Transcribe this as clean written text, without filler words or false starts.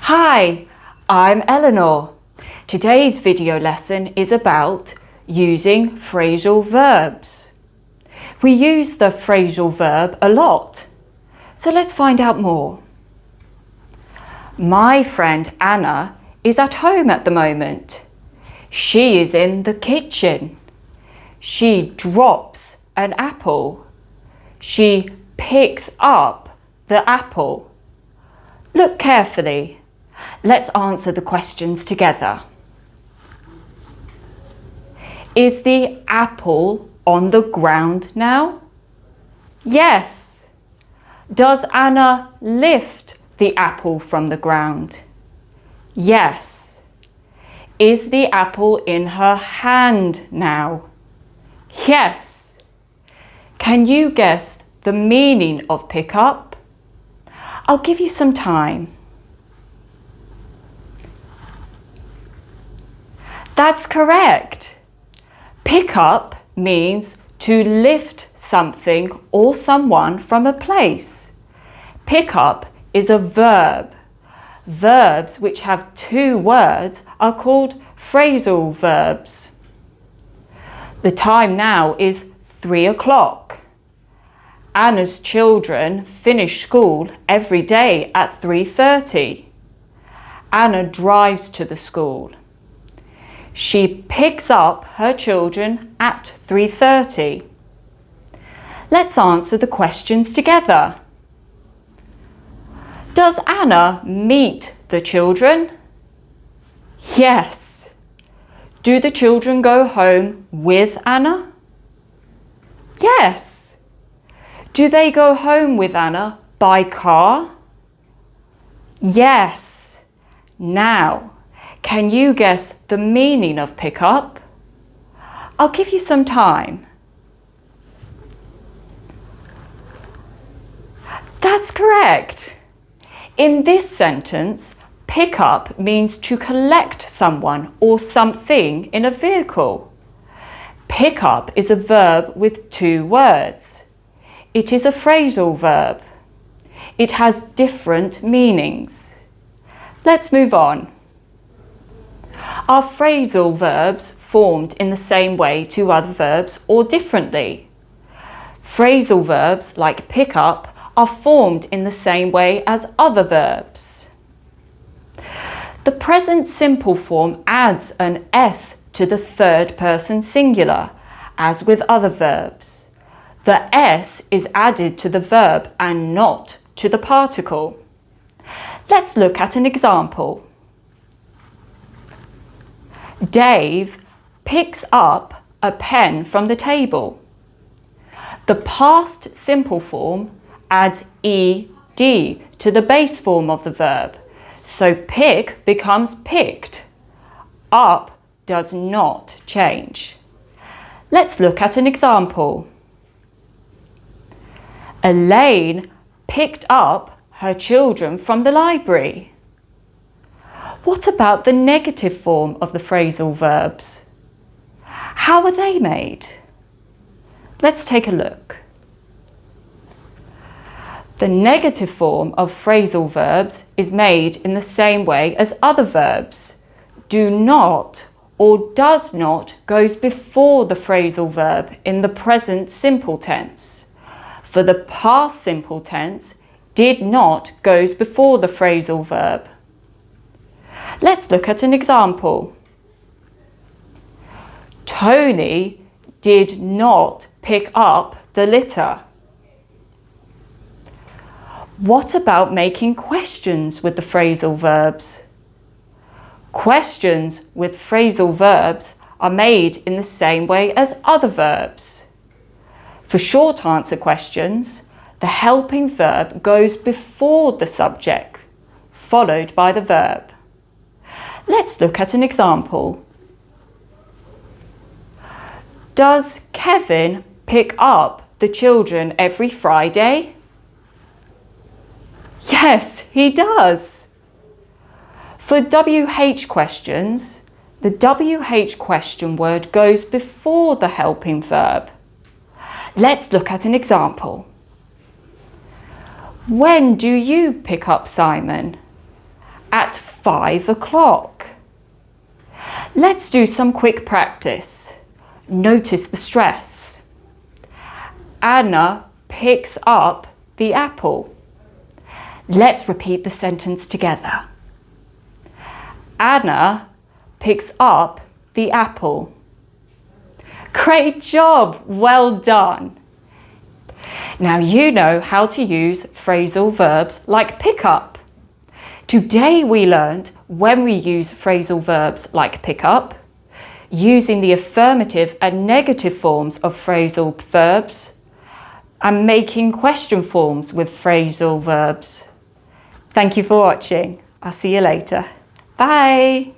Hi, I'm Eleanor. Today's video lesson is about using phrasal verbs. We use the phrasal verb a lot, so let's find out more. My friend Anna is at home at the moment. She is in the kitchen. She drops an apple. She picks up the apple. Look carefully. Let's answer the questions together. Is the apple on the ground now? Yes. Does Anna lift the apple from the ground? Yes. Is the apple in her hand now? Yes. Can you guess the meaning of pick up? I'll give you some time. That's correct. Pick up means to lift something or someone from a place. Pick up is a verb. Verbs which have two words are called phrasal verbs. The time now is 3 o'clock. Anna's children finish school every day at 3:30. Anna drives to the school. She picks up her children at 3:30. Let's answer the questions together. Does Anna meet the children? Yes. Do the children go home with Anna? Yes. Do they go home with Anna by car? Yes. Now, can you guess the meaning of pick up? I'll give you some time. That's correct. In this sentence, pick up means to collect someone or something in a vehicle. Pick up is a verb with two words. It is a phrasal verb. It has different meanings. Let's move on. Are phrasal verbs formed in the same way to other verbs or differently? Phrasal verbs like pick up are formed in the same way as other verbs. The present simple form adds an S to the third person singular, as with other verbs. The S is added to the verb and not to the particle. Let's look at an example. Dave picks up a pen from the table. The past simple form adds ed to the base form of the verb, so pick becomes picked. Up does not change. Let's look at an example. Elaine picked up her children from the library. What about the negative form of the phrasal verbs? How are they made? Let's take a look. The negative form of phrasal verbs is made in the same way as other verbs. Do not or does not goes before the phrasal verb in the present simple tense. For the past simple tense, did not goes before the phrasal verb. Let's look at an example. Tony did not pick up the litter. What about making questions with the phrasal verbs? Questions with phrasal verbs are made in the same way as other verbs. For short answer questions, the helping verb goes before the subject, followed by the verb. Let's look at an example. Does Kevin pick up the children every Friday? Yes, he does. For WH questions, the WH question word goes before the helping verb. Let's look at an example. When do you pick up Simon? at 5 o'clock. Let's do some quick practice. Notice the stress. Anna picks up the apple. Let's repeat the sentence together. Anna picks up the apple. Great job! Well done! Now you know how to use phrasal verbs like pick up. Today we learned when we use phrasal verbs like pick up, using the affirmative and negative forms of phrasal verbs, and making question forms with phrasal verbs. Thank you for watching. I'll see you later. Bye!